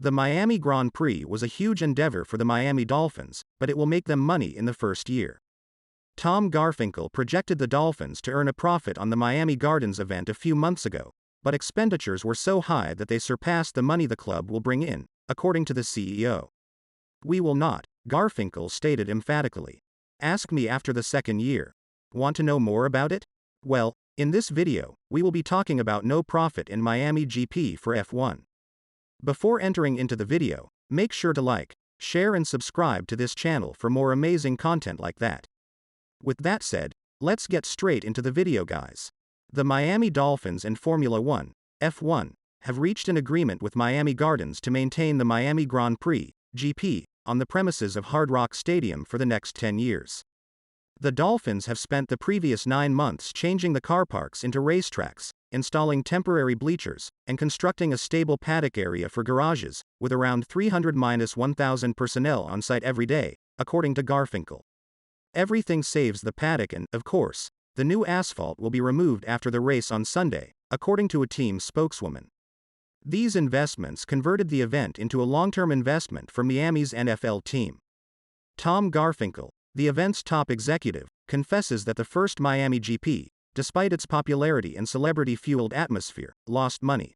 The Miami Grand Prix was a huge endeavor for the Miami Dolphins, but it will make them money in the first year. Tom Garfinkel projected the Dolphins to earn a profit on the Miami Gardens event a few months ago, but expenditures were so high that they surpassed the money the club will bring in, according to the CEO. "We will not," Garfinkel stated emphatically. "Ask me after the second year. Want to know more about it? Well, in this video, we will be talking about no profit in Miami GP for F1. Before entering into the video, make sure to like, share and subscribe to this channel for more amazing content like that. With that said, let's get straight into the video, guys. The Miami Dolphins and Formula One, F1, have reached an agreement with Miami Gardens to maintain the Miami Grand Prix, GP, on the premises of Hard Rock Stadium for the next 10 years. The Dolphins have spent the previous 9 months changing the car parks into racetracks, installing temporary bleachers, and constructing a stable paddock area for garages, with around 300–1,000 personnel on site every day, according to Garfinkel. Everything saves the paddock and, of course, the new asphalt will be removed after the race on Sunday, according to a team spokeswoman. These investments converted the event into a long-term investment for Miami's NFL team. Tom Garfinkel, the event's top executive, confesses that the first Miami GP, despite its popularity and celebrity-fueled atmosphere, lost money.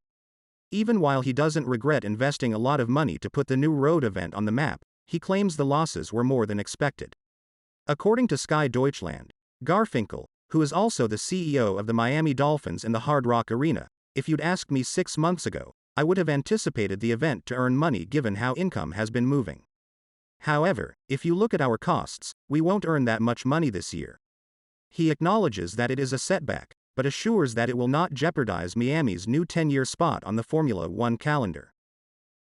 Even while he doesn't regret investing a lot of money to put the new road event on the map, he claims the losses were more than expected. According to Sky Deutschland, Garfinkel, who is also the CEO of the Miami Dolphins and the Hard Rock Arena, "If you'd asked me 6 months ago, I would have anticipated the event to earn money given how income has been moving. However, if you look at our costs, we won't earn that much money this year." He acknowledges that it is a setback, but assures that it will not jeopardize Miami's new 10-year spot on the Formula One calendar.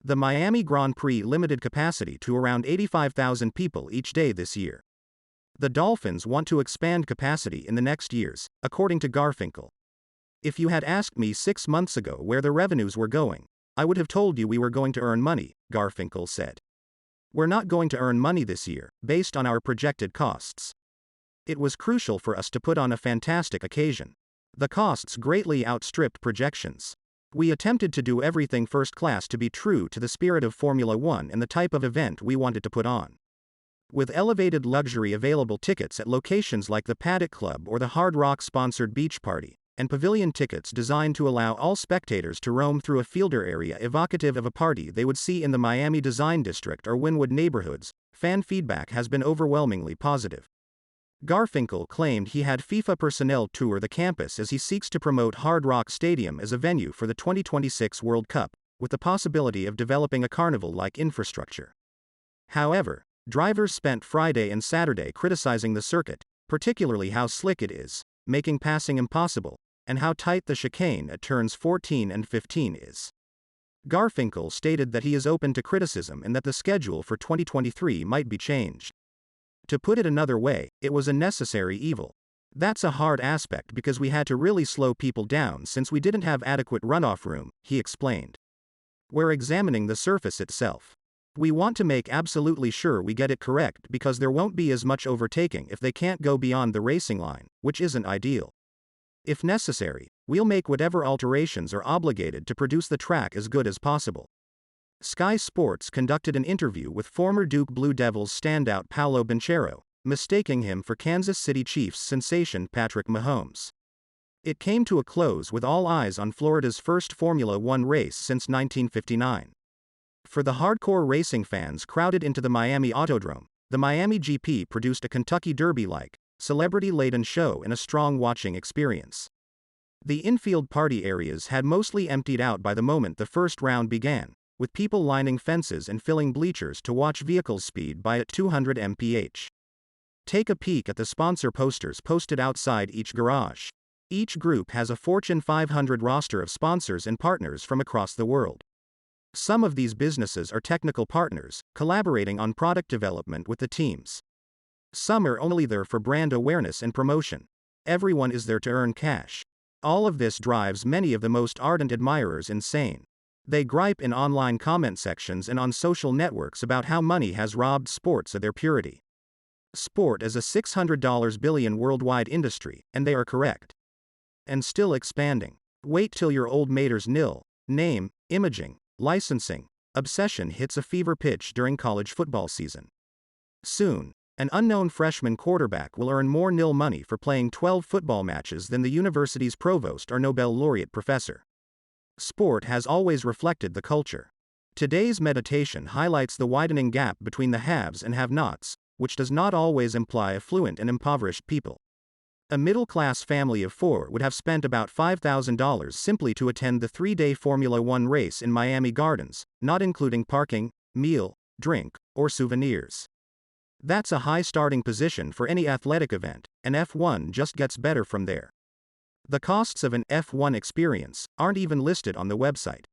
The Miami Grand Prix limited capacity to around 85,000 people each day this year. The Dolphins want to expand capacity in the next years, according to Garfinkel. "If you had asked me 6 months ago where the revenues were going, I would have told you we were going to earn money," Garfinkel said. "We're not going to earn money this year, based on our projected costs. It was crucial for us to put on a fantastic occasion. The costs greatly outstripped projections. We attempted to do everything first class to be true to the spirit of Formula One and the type of event we wanted to put on. With elevated luxury available tickets at locations like the Paddock Club or the Hard Rock sponsored beach party, and pavilion tickets designed to allow all spectators to roam through a fielder area evocative of a party they would see in the Miami Design District or Wynwood neighborhoods, fan feedback has been overwhelmingly positive." Garfinkel claimed he had FIFA personnel tour the campus as he seeks to promote Hard Rock Stadium as a venue for the 2026 World Cup, with the possibility of developing a carnival-like infrastructure. However, drivers spent Friday and Saturday criticizing the circuit, particularly how slick it is, making passing impossible, and how tight the chicane at turns 14 and 15 is. Garfinkel stated that he is open to criticism and that the schedule for 2023 might be changed. "To put it another way, it was a necessary evil. That's a hard aspect because we had to really slow people down since we didn't have adequate runoff room," he explained. "We're examining the surface itself. We want to make absolutely sure we get it correct because there won't be as much overtaking if they can't go beyond the racing line, which isn't ideal. If necessary, we'll make whatever alterations are obligated to produce the track as good as possible." Sky Sports conducted an interview with former Duke Blue Devils standout Paolo Banchero, mistaking him for Kansas City Chiefs sensation Patrick Mahomes. It came to a close with all eyes on Florida's first Formula One race since 1959. For the hardcore racing fans crowded into the Miami Autodrome, the Miami GP produced a Kentucky Derby-like, celebrity-laden show and a strong watching experience. The infield party areas had mostly emptied out by the moment the first round began, with people lining fences and filling bleachers to watch vehicles speed by at 200 mph. Take a peek at the sponsor posters posted outside each garage. Each group has a Fortune 500 roster of sponsors and partners from across the world. Some of these businesses are technical partners, collaborating on product development with the teams. Some are only there for brand awareness and promotion. Everyone is there to earn cash. All of this drives many of the most ardent admirers insane. They gripe in online comment sections and on social networks about how money has robbed sports of their purity. Sport is a $600 billion worldwide industry, and they are correct. And still expanding. Wait till your old mater's nil, name, imaging, licensing, obsession hits a fever pitch during college football season. Soon, an unknown freshman quarterback will earn more nil money for playing 12 football matches than the university's provost or Nobel laureate professor. Sport has always reflected the culture. Today's meditation highlights the widening gap between the haves and have-nots, which does not always imply affluent and impoverished people. A middle-class family of 4 would have spent about $5,000 simply to attend the 3-day Formula One race in Miami Gardens, not including parking, meal, drink, or souvenirs. That's a high starting position for any athletic event, and F1 just gets better from there. The costs of an F1 experience aren't even listed on the website.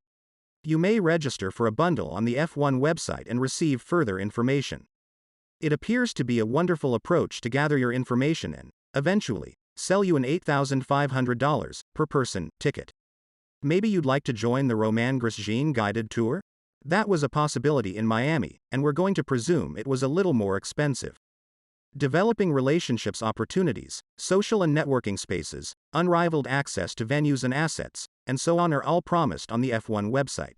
You may register for a bundle on the F1 website and receive further information. It appears to be a wonderful approach to gather your information and, eventually, sell you an $8,500 per person ticket. Maybe you'd like to join the Romain Grosjean guided tour? That was a possibility in Miami, and we're going to presume it was a little more expensive. Developing relationships opportunities, social and networking spaces, unrivaled access to venues and assets, and so on are all promised on the F1 website.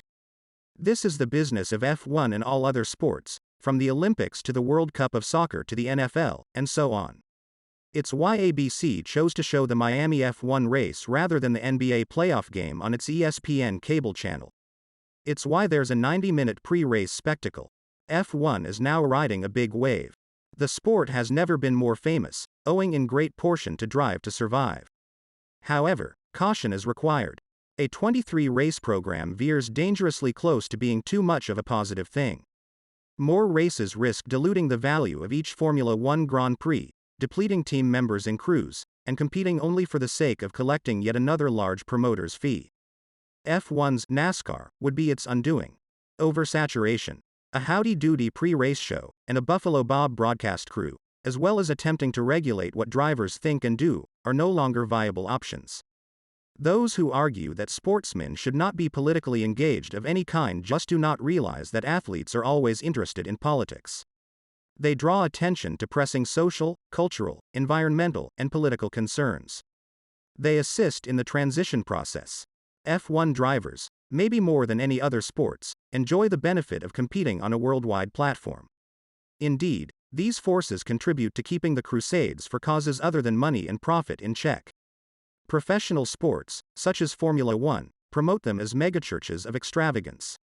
This is the business of F1 and all other sports, from the Olympics to the World Cup of Soccer to the NFL, and so on. It's why ABC chose to show the Miami F1 race rather than the NBA playoff game on its ESPN cable channel. It's why there's a 90-minute pre-race spectacle. F1 is now riding a big wave. The sport has never been more famous, owing in great portion to Drive to Survive. However, caution is required. A 23-race program veers dangerously close to being too much of a positive thing. More races risk diluting the value of each Formula One Grand Prix, depleting team members and crews, and competing only for the sake of collecting yet another large promoter's fee. F1's NASCAR would be its undoing. Oversaturation, a howdy-doody pre-race show, and a Buffalo Bob broadcast crew, as well as attempting to regulate what drivers think and do, are no longer viable options. Those who argue that sportsmen should not be politically engaged of any kind just do not realize that athletes are always interested in politics. They draw attention to pressing social, cultural, environmental, and political concerns. They assist in the transition process. F1 drivers, maybe more than any other sports, enjoy the benefit of competing on a worldwide platform. Indeed, these forces contribute to keeping the crusades for causes other than money and profit in check. Professional sports, such as Formula One, promote them as megachurches of extravagance.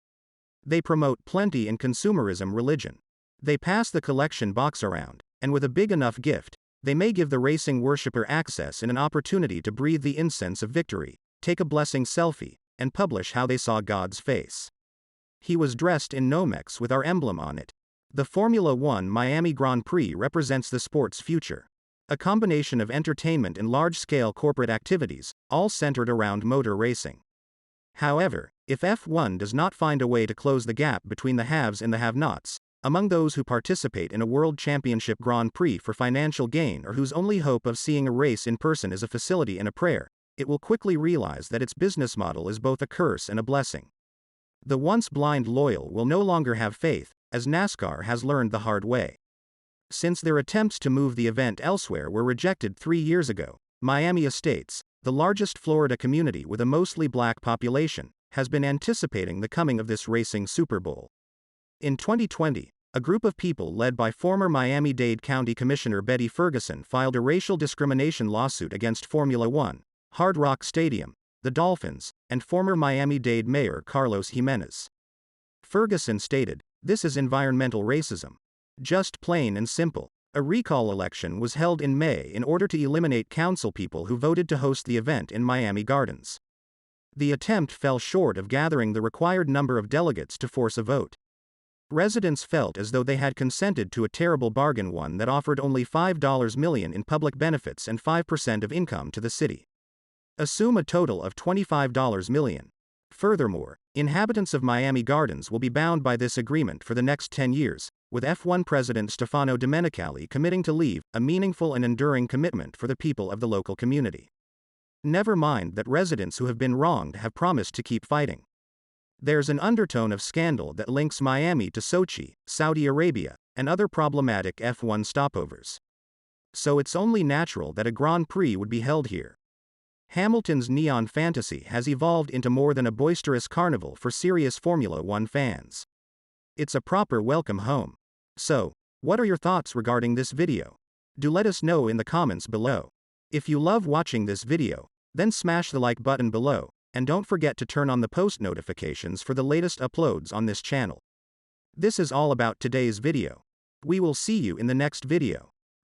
They promote plenty and consumerism religion. They pass the collection box around, and with a big enough gift, they may give the racing worshipper access and an opportunity to breathe the incense of victory, take a blessing selfie, and publish how they saw God's face. He was dressed in Nomex with our emblem on it. The Formula One Miami Grand Prix represents the sport's future. A combination of entertainment and large-scale corporate activities, all centered around motor racing. However, if F1 does not find a way to close the gap between the haves and the have-nots, among those who participate in a World Championship Grand Prix for financial gain or whose only hope of seeing a race in person is a facility and a prayer, it will quickly realize that its business model is both a curse and a blessing. The once blind loyal will no longer have faith, as NASCAR has learned the hard way. Since their attempts to move the event elsewhere were rejected 3 years ago, Miami Estates, the largest Florida community with a mostly black population, has been anticipating the coming of this racing Super Bowl. In 2020, a group of people led by former Miami-Dade County Commissioner Betty Ferguson filed a racial discrimination lawsuit against Formula One, Hard Rock Stadium, the Dolphins, and former Miami-Dade Mayor Carlos Jimenez. Ferguson stated, "This is environmental racism. Just plain and simple." A recall election was held in May in order to eliminate council people who voted to host the event in Miami Gardens. The attempt fell short of gathering the required number of delegates to force a vote. Residents felt as though they had consented to a terrible bargain, one that offered only $5 million in public benefits and 5% of income to the city. Assume a total of $25 million. Furthermore, inhabitants of Miami Gardens will be bound by this agreement for the next 10 years, with F1 President Stefano Domenicali committing to leave a meaningful and enduring commitment for the people of the local community. Never mind that residents who have been wronged have promised to keep fighting. There's an undertone of scandal that links Miami to Sochi, Saudi Arabia, and other problematic F1 stopovers. So it's only natural that a Grand Prix would be held here. Hamilton's neon fantasy has evolved into more than a boisterous carnival for serious Formula One fans. It's a proper welcome home. So, what are your thoughts regarding this video? Do let us know in the comments below. If you love watching this video, then smash the like button below, and don't forget to turn on the post notifications for the latest uploads on this channel. This is all about today's video. We will see you in the next video.